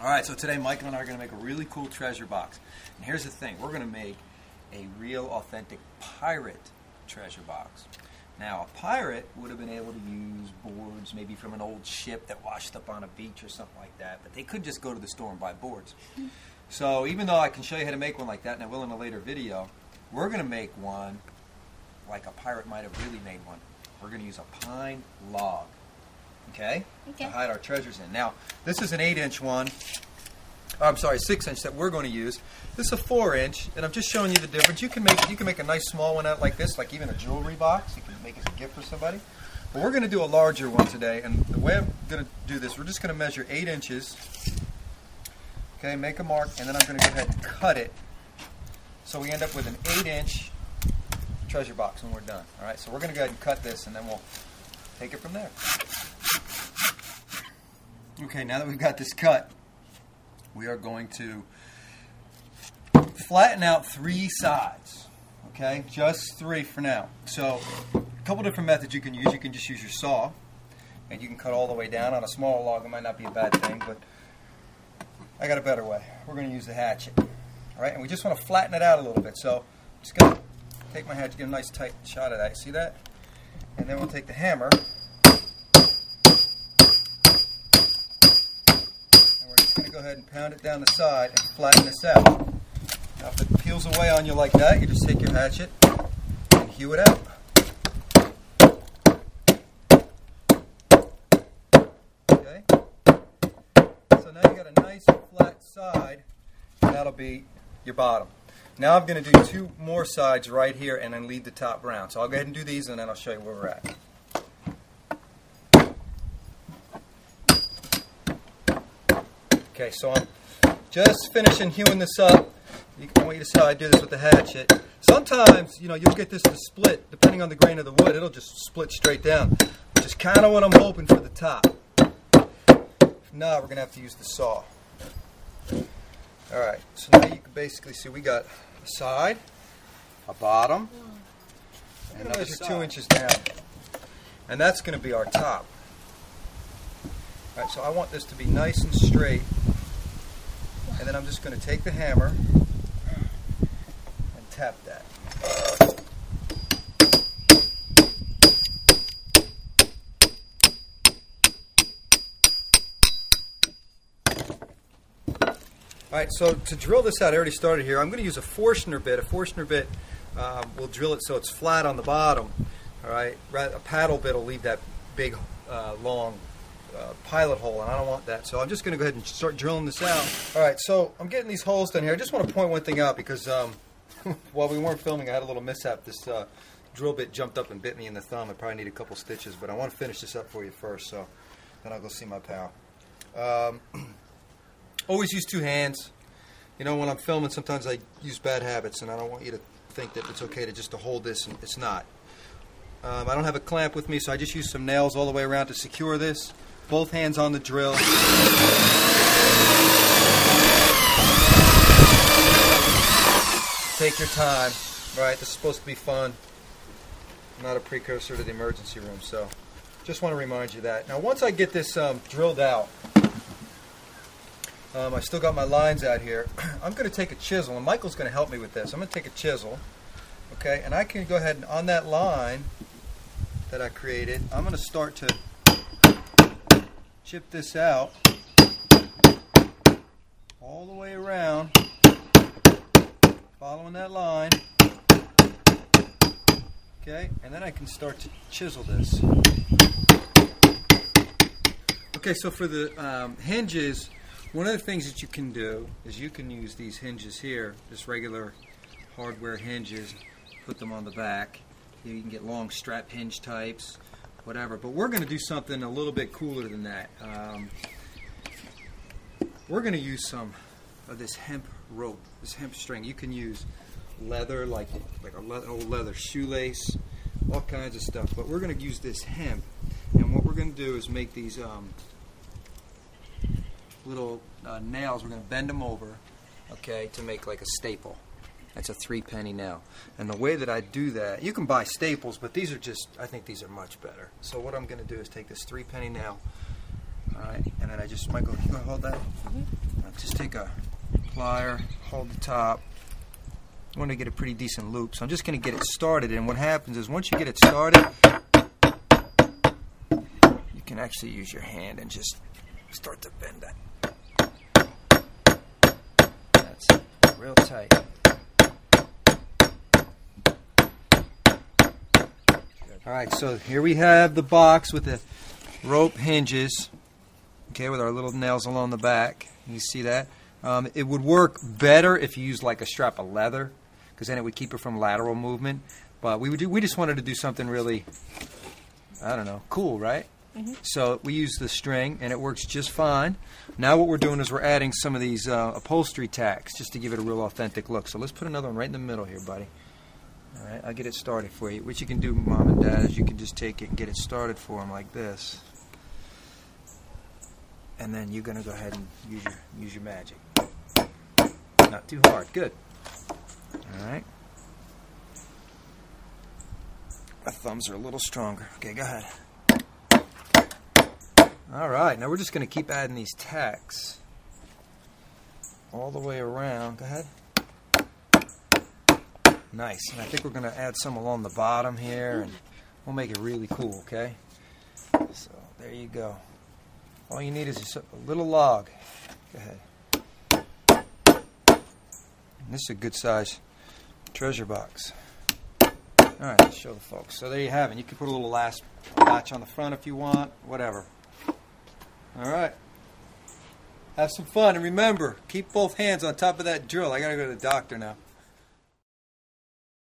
Alright, so today Michael and I are going to make a really cool treasure box. And here's the thing, we're going to make a real authentic pirate treasure box. Now, a pirate would have been able to use boards maybe from an old ship that washed up on a beach or something like that, but they could just go to the store and buy boards. So even though I can show you how to make one like that, and I will in a later video, we're going to make one like a pirate might have really made one. We're going to use a pine log, okay, to hide our treasures in. Now, this is an 8-inch one. I'm sorry, 6-inch that we're going to use. This is a 4-inch, and I'm just showing you the difference. You can make a nice small one out like this, like even a jewelry box. You can make it as a gift for somebody. But we're going to do a larger one today, and the way I'm going to do this, we're just going to measure 8 inches. Okay, make a mark, and then I'm going to go ahead and cut it. So we end up with an 8-inch treasure box when we're done. All right, so we're going to go ahead and cut this, and then we'll take it from there. Okay, now that we've got this cut, we are going to flatten out 3 sides. Okay, just 3 for now. So a couple different methods you can use. You can just use your saw, and you can cut all the way down. On a smaller log, it might not be a bad thing, but I got a better way. We're going to use the hatchet. All right, and we just want to flatten it out a little bit. So I'm just going to take my hatchet, get a nice tight shot of that. See that? And then we'll take the hammer. Go ahead and pound it down the side and flatten this out. Now if it peels away on you like that, you just take your hatchet and hew it out. Okay? So now you got a nice flat side, and that'll be your bottom. Now I'm going to do 2 more sides right here and then leave the top brown. So I'll go ahead and do these, and then I'll show you where we're at. Okay, so I'm just finishing hewing this up. I want you to see how I do this with the hatchet. Sometimes, you'll get this to split. Depending on the grain of the wood, it'll just split straight down, which is kind of what I'm hoping for the top. If not, we're going to have to use the saw. Alright, so now you can basically see we got a side, a bottom, and another 2 inches down. And that's going to be our top. Alright, so I want this to be nice and straight, and then I'm just going to take the hammer and tap that. Alright, so to drill this out, I already started here. I'm going to use a Forstner bit. A Forstner bit will drill it so it's flat on the bottom. Alright, a paddle bit will leave that big, long pilot hole, and I don't want that, so I'm just going to go ahead and start drilling this out. Alright, so I'm getting these holes done here. I just want to point one thing out because while we weren't filming, I had a little mishap. This drill bit jumped up and bit me in the thumb. I probably need a couple stitches, but I want to finish this up for you first, so then I'll go see my pal. Always use 2 hands. When I'm filming, sometimes I use bad habits, and I don't want you to think that it's okay to hold this, and it's not. I don't have a clamp with me, so I just use some nails all the way around to secure this. Both hands on the drill. Take your time. Right, this is supposed to be fun. Not a precursor to the emergency room, so just want to remind you that. Now once I get this drilled out, I still got my lines out here. I'm going to take a chisel, and Michael's going to help me with this. I'm going to take a chisel, okay, and I can go ahead and on that line that I created, I'm going to start to chip this out all the way around, following that line, okay, and then I can start to chisel this. Okay, so for the hinges, one of the things that you can do is you can use these hinges here, just regular hardware hinges, put them on the back. You can get long strap hinge types, whatever. But we're going to do something a little bit cooler than that. We're going to use some of this hemp rope, this hemp string. You can use leather, like an old leather shoelace, all kinds of stuff. But we're going to use this hemp, and what we're going to do is make these little nails. We're going to bend them over, okay, to make like a staple. That's a 3-penny nail. And the way that I do that, you can buy staples, but these are just, I think these are much better. So what I'm going to do is take this 3-penny nail, all right, and then I just, Michael, you want to hold that? just take a plier, hold the top. I want to get a pretty decent loop, so I'm just going to get it started. And what happens is once you get it started, you can actually use your hand and just start to bend that. That's it, real tight. Alright, so here we have the box with the rope hinges, okay, with our little nails along the back. You see that? It would work better if you used like a strap of leather, because then it would keep it from lateral movement. But we just wanted to do something really, I don't know, cool, right? Mm-hmm. So we use the string, and it works just fine. Now what we're doing is we're adding some of these upholstery tacks just to give it a real authentic look. So let's put another one right in the middle here, buddy. All right, I'll get it started for you. What you can do, Mom and Dad, is you can just take it and get it started for them like this. And then you're going to go ahead and use your magic. Not too hard. Good. All right. My thumbs are a little stronger. Okay, go ahead. All right, now we're just going to keep adding these tacks all the way around. Go ahead. Nice. And I think we're going to add some along the bottom here, and we'll make it really cool, okay? So there you go. All you need is just a little log. Go ahead. And this is a good size treasure box. Alright, let's show the folks. So there you have it. You can put a little latch on the front if you want, whatever. Alright. Have some fun, and remember, keep both hands on top of that drill. I gotta go to the doctor now.